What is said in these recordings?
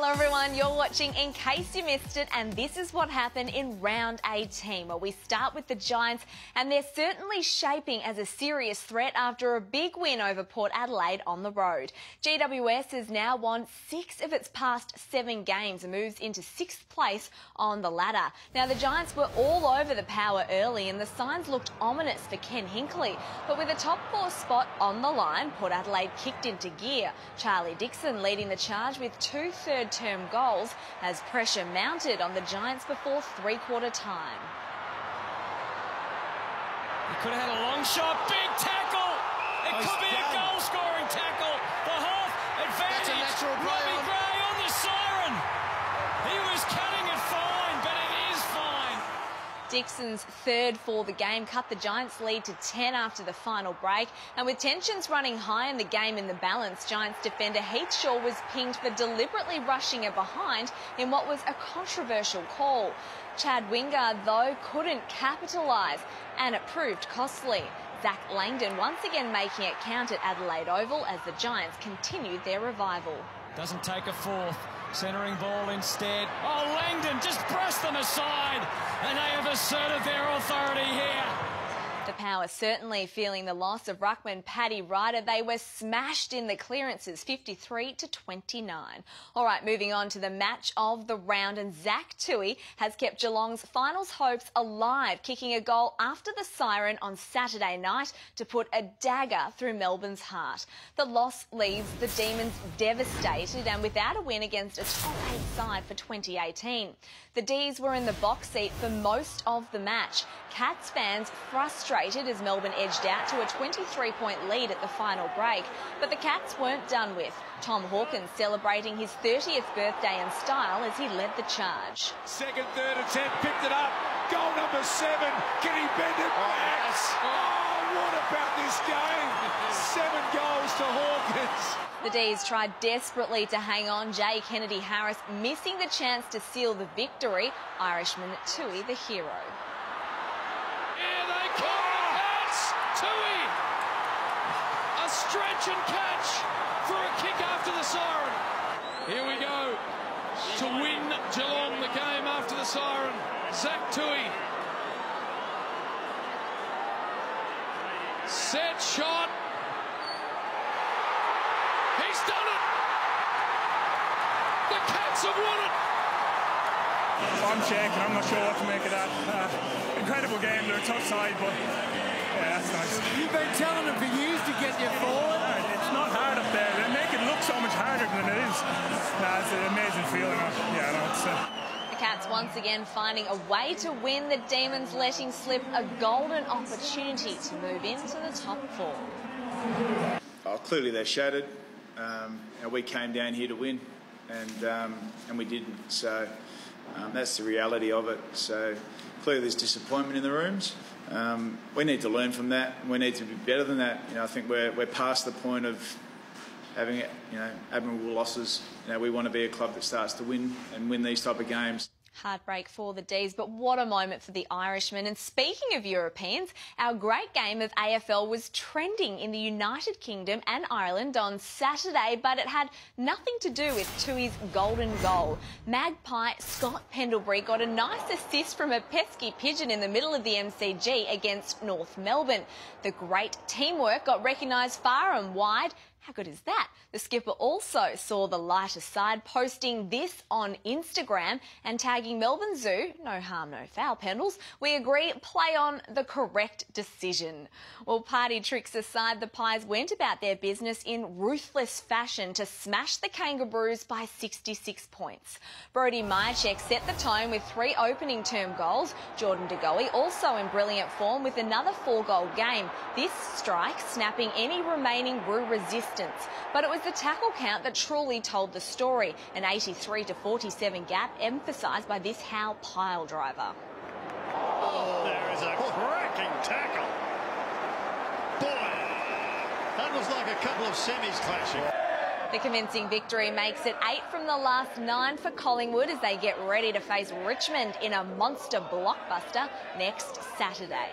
Hello everyone, you're watching In Case You Missed It, and this is what happened in round 18. Well, we start with the Giants, and they're certainly shaping as a serious threat after a big win over Port Adelaide on the road. GWS has now won 6 of its past 7 games and moves into 6th place on the ladder. Now, the Giants were all over the power early, and the signs looked ominous for Ken Hinkley. But with a top 4 spot on the line, Port Adelaide kicked into gear. Charlie Dixon leading the charge with 2 third-term goals as pressure mounted on the Giants before three-quarter time. He could have had a long shot, big tackle. It could be a goal-scoring tackle. The half advantage. That's a natural play. Robbie Gray on the siren. He was cutting it fine, but it is fine. Dixon's third for the game cut the Giants' lead to 10 after the final break, and with tensions running high in the game in the balance, Giants defender Heath Shaw was pinged for deliberately rushing it behind in what was a controversial call. Chad Wingard, though, couldn't capitalise, and it proved costly. Zach Langdon once again making it count at Adelaide Oval as the Giants continued their revival. Doesn't take a fourth. Centering ball instead. Oh, Langdon just brushed them aside, and they have asserted their authority here. The Power certainly feeling the loss of ruckman Paddy Ryder. They were smashed in the clearances, 53-29. All right, moving on to the match of the round, and Zach Tuohy has kept Geelong's finals hopes alive, kicking a goal after the siren on Saturday night to put a dagger through Melbourne's heart. The loss leaves the Demons devastated and without a win against a top 8 side for 2018. The D's were in the box seat for most of the match. Cats fans frustrated as Melbourne edged out to a 23-point lead at the final break. But the Cats weren't done with. Tom Hawkins celebrating his 30th birthday in style as he led the charge. Second, third attempt, picked it up. Goal number 7. Can he bend it back? Yes. Oh, what about this game? 7 goals to Hawkins. The D's tried desperately to hang on. Jay Kennedy-Harris missing the chance to seal the victory. Irishman Tuohy the hero. Here they come, the Cats! Tuohy! A stretch and catch for a kick after the siren. Here we go. To win Geelong the game after the siren. Zach Tuohy. Set shot. He's done it! The Cats have won it! I'm shaking, I'm not sure what to make of that. Incredible game, they're a tough side, but yeah, that's nice. You've been telling them for years to get you forward. It's not hard up there, they make it look so much harder than it is. It's an amazing feeling. Yeah, no, it's... The Cats once again finding a way to win. The Demons letting slip a golden opportunity to move into the top 4. Oh, clearly they're shattered. We came down here to win, and we didn't. So that's the reality of it. So clearly there's disappointment in the rooms. We need to learn from that. We need to be better than that. I think we're past the point of having admirable losses. We want to be a club that starts to win and win these type of games. Heartbreak for the D's, but what a moment for the Irishmen. And speaking of Europeans, our great game of AFL was trending in the United Kingdom and Ireland on Saturday, but it had nothing to do with Tuohy's golden goal. Magpie Scott Pendlebury got a nice assist from a pesky pigeon in the middle of the MCG against North Melbourne. The great teamwork got recognised far and wide. How good is that? The skipper also saw the lighter side, posting this on Instagram and tagging Melbourne Zoo, no harm, no foul, Pendles. We agree, play on, the correct decision. Well, party tricks aside, the Pies went about their business in ruthless fashion to smash the Kangaroos by 66 points. Brodie Myercheck set the tone with 3 opening term goals. Jordan De Goey also in brilliant form with another 4-goal game. This strike snapping any remaining Roo resistance. But it was the tackle count that truly told the story. An 83-47 gap emphasised by this Howe pile driver. Oh, there is a cracking tackle. Boy, that was like a couple of semis clashing. The convincing victory makes it 8 from the last 9 for Collingwood as they get ready to face Richmond in a monster blockbuster next Saturday.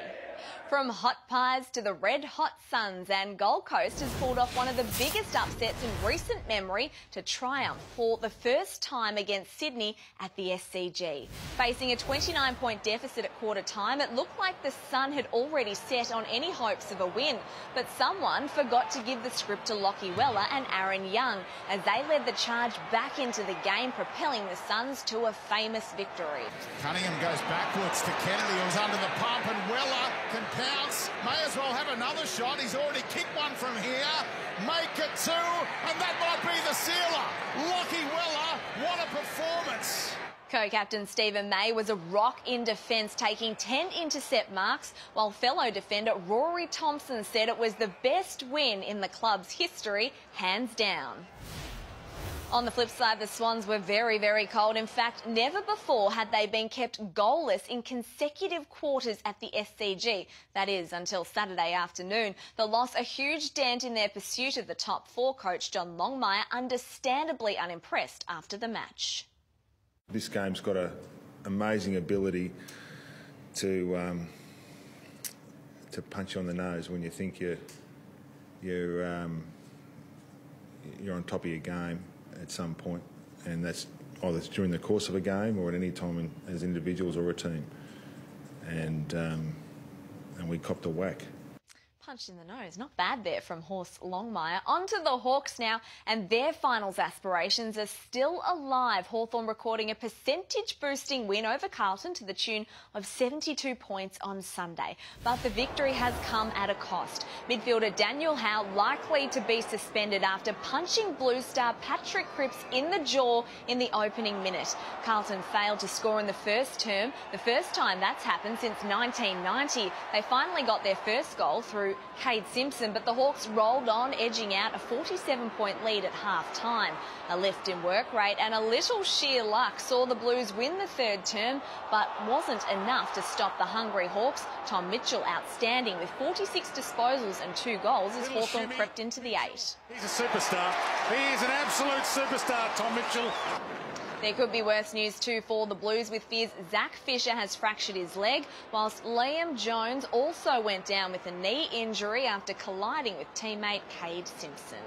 From hot pies to the red-hot Suns, and Gold Coast has pulled off one of the biggest upsets in recent memory to triumph for the first time against Sydney at the SCG. Facing a 29-point deficit at quarter time, it looked like the sun had already set on any hopes of a win, but someone forgot to give the script to Lachie Weller and Aaron Young as they led the charge back into the game, propelling the Suns to a famous victory. Cunningham goes backwards to Kennedy, who's under the pump, and Weller can pounce. May as well have another shot. He's already kicked one from here. Make it two, and that might be the sealer. Lachie Weller, what a performance. Co-captain Stephen May was a rock in defence, taking 10 intercept marks, while fellow defender Rory Thompson said it was the best win in the club's history, hands down. On the flip side, the Swans were very, very cold. In fact, never before had they been kept goalless in consecutive quarters at the SCG. That is, until Saturday afternoon. The loss a huge dent in their pursuit of the top four. Coach John Longmire understandably unimpressed after the match. This game's got an amazing ability to punch you on the nose when you think you're on top of your game at some point, and that's either during the course of a game or at any time as individuals or a team. And we copped a whack. Punch in the nose. Not bad there from Horse Longmire. On to the Hawks now, and their finals aspirations are still alive. Hawthorn recording a percentage-boosting win over Carlton to the tune of 72 points on Sunday. But the victory has come at a cost. Midfielder Daniel Howe likely to be suspended after punching Blue star Patrick Cripps in the jaw in the opening minute. Carlton failed to score in the first term, the first time that's happened since 1990. They finally got their first goal through Cade Simpson, but the Hawks rolled on, edging out a 47-point lead at half-time. A lift in work rate and a little sheer luck saw the Blues win the third term, but wasn't enough to stop the hungry Hawks. Tom Mitchell outstanding with 46 disposals and 2 goals as Hawthorn crept into the 8. He's a superstar. He is an absolute superstar, Tom Mitchell. There could be worse news too for the Blues, with fears Zach Fisher has fractured his leg, whilst Liam Jones also went down with a knee injury after colliding with teammate Cade Simpson.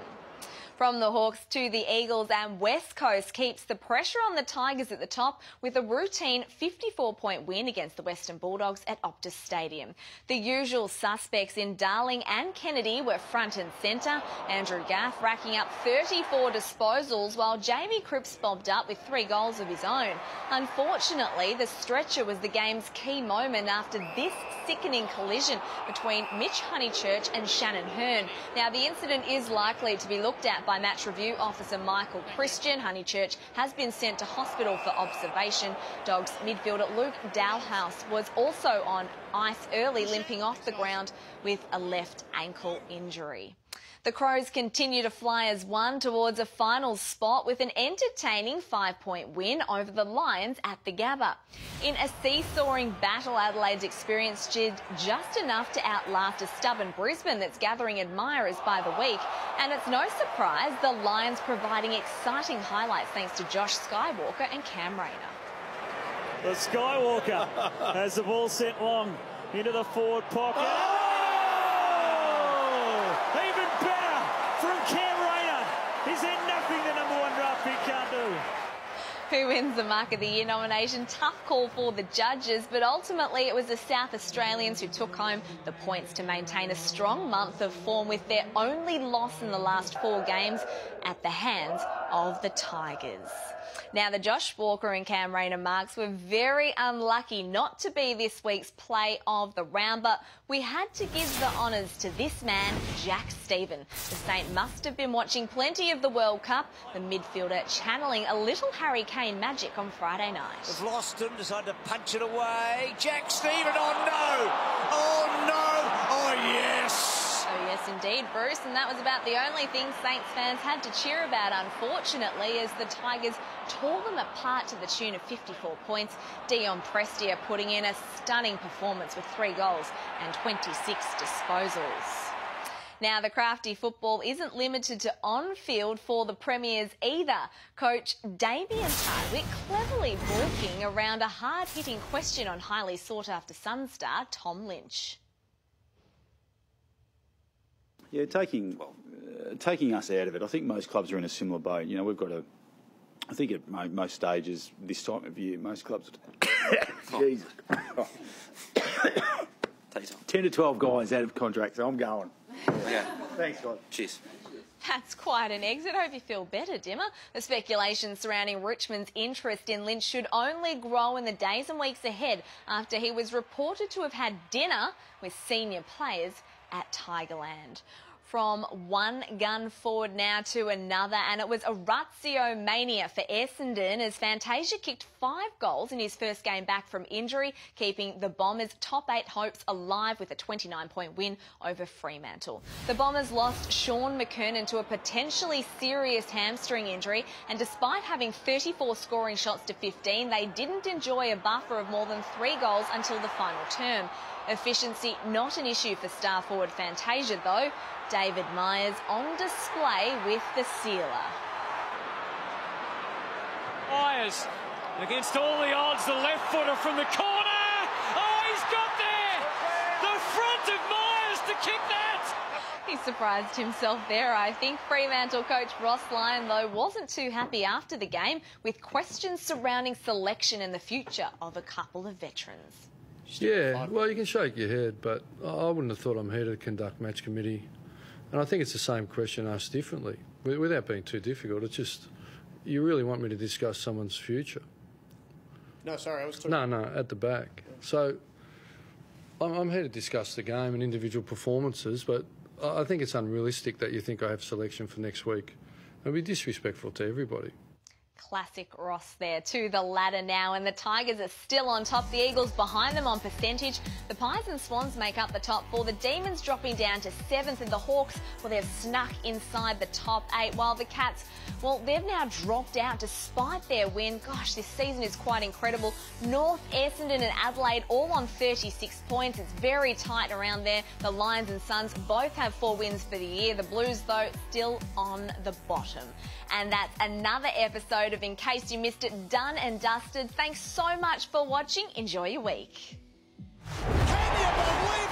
From the Hawks to the Eagles, and West Coast keeps the pressure on the Tigers at the top with a routine 54-point win against the Western Bulldogs at Optus Stadium. The usual suspects in Darling and Kennedy were front and centre. Andrew Gaff racking up 34 disposals, while Jamie Cripps bobbed up with 3 goals of his own. Unfortunately, the stretcher was the game's key moment after this sickening collision between Mitch Honeychurch and Shannon Hearn. Now, the incident is likely to be looked at by match review officer Michael Christian. Honeychurch has been sent to hospital for observation. Dogs midfielder Luke Dalhouse was also on ice early, limping off the ground with a left ankle injury. The Crows continue to fly as one towards a finals spot with an entertaining 5-point win over the Lions at the Gabba. In a seesawing battle, Adelaide's experience did just enough to outlast a stubborn Brisbane that's gathering admirers by the week. And it's no surprise the Lions providing exciting highlights thanks to Josh Skywalker and Cam Rayner. The Skywalker has the ball sent long into the forward pocket. Even better from Cam Rayner. Is there nothing the #1 draft pick can't do? Who wins the Mark of the Year nomination? Tough call for the judges, but ultimately it was the South Australians who took home the points to maintain a strong month of form with their only loss in the last 4 games at the hands of the Tigers. Now, the Josh Walker and Cam Rayner marks were very unlucky not to be this week's play of the round, but we had to give the honours to this man, Jack Stephen. The Saint must have been watching plenty of the World Cup, the midfielder channeling a little Harry Kane magic on Friday night. They've lost him, decided to punch it away. Jack Stephen, oh no! Oh no! Oh yes! Oh yes, indeed, Bruce, and that was about the only thing Saints fans had to cheer about, unfortunately, as the Tigers tore them apart to the tune of 54 points. Dion Prestia putting in a stunning performance with 3 goals and 26 disposals. Now, the crafty football isn't limited to on-field for the Premiers either. Coach Damien Hardwick cleverly balking around a hard-hitting question on highly sought-after Sun star Tom Lynch. Yeah, taking us out of it. I think most clubs are in a similar boat. You know, we've got I think at most stages this time of year, most clubs. Jesus. 10 to 12 guys out of contract, so I'm going. Okay. Thanks, Scott. Cheers. That's quite an exit. Hope you feel better, Dimmer. The speculation surrounding Richmond's interest in Lynch should only grow in the days and weeks ahead after he was reported to have had dinner with senior players at Tigerland. From one gun forward now to another, and it was a Razio mania for Essendon as Fantasia kicked 5 goals in his first game back from injury, keeping the Bombers' top 8 hopes alive with a 29-point win over Fremantle. The Bombers lost Sean McKernan to a potentially serious hamstring injury, and despite having 34 scoring shots to 15, they didn't enjoy a buffer of more than 3 goals until the final term. Efficiency not an issue for star forward Fantasia though. David Myers on display with the sealer. Myers against all the odds, the left footer from the corner. Oh, he's got there! The front of Myers to kick that! He surprised himself there, I think. Fremantle coach Ross Lyon, though, wasn't too happy after the game, with questions surrounding selection and the future of a couple of veterans. Yeah, well, you can shake your head, but I wouldn't have thought I'm here to conduct match committee. And I think it's the same question asked differently, without being too difficult. It's just, you really want me to discuss someone's future? No, sorry, I was talking... No, at the back. So I'm here to discuss the game and individual performances, but I think it's unrealistic that you think I have selection for next week. It'd be disrespectful to everybody. Classic Ross there to the ladder now, and the Tigers are still on top. The Eagles behind them on percentage. The Pies and Swans make up the top 4. The Demons dropping down to 7th, and the Hawks, well, they've snuck inside the top 8, while the Cats, well, they've now dropped out despite their win. Gosh, this season is quite incredible. North, Essendon and Adelaide all on 36 points. It's very tight around there. The Lions and Suns both have 4 wins for the year. The Blues, though, still on the bottom. And that's another episode of In Case You Missed It, done and dusted. Thanks so much for watching. Enjoy your week. Can you believe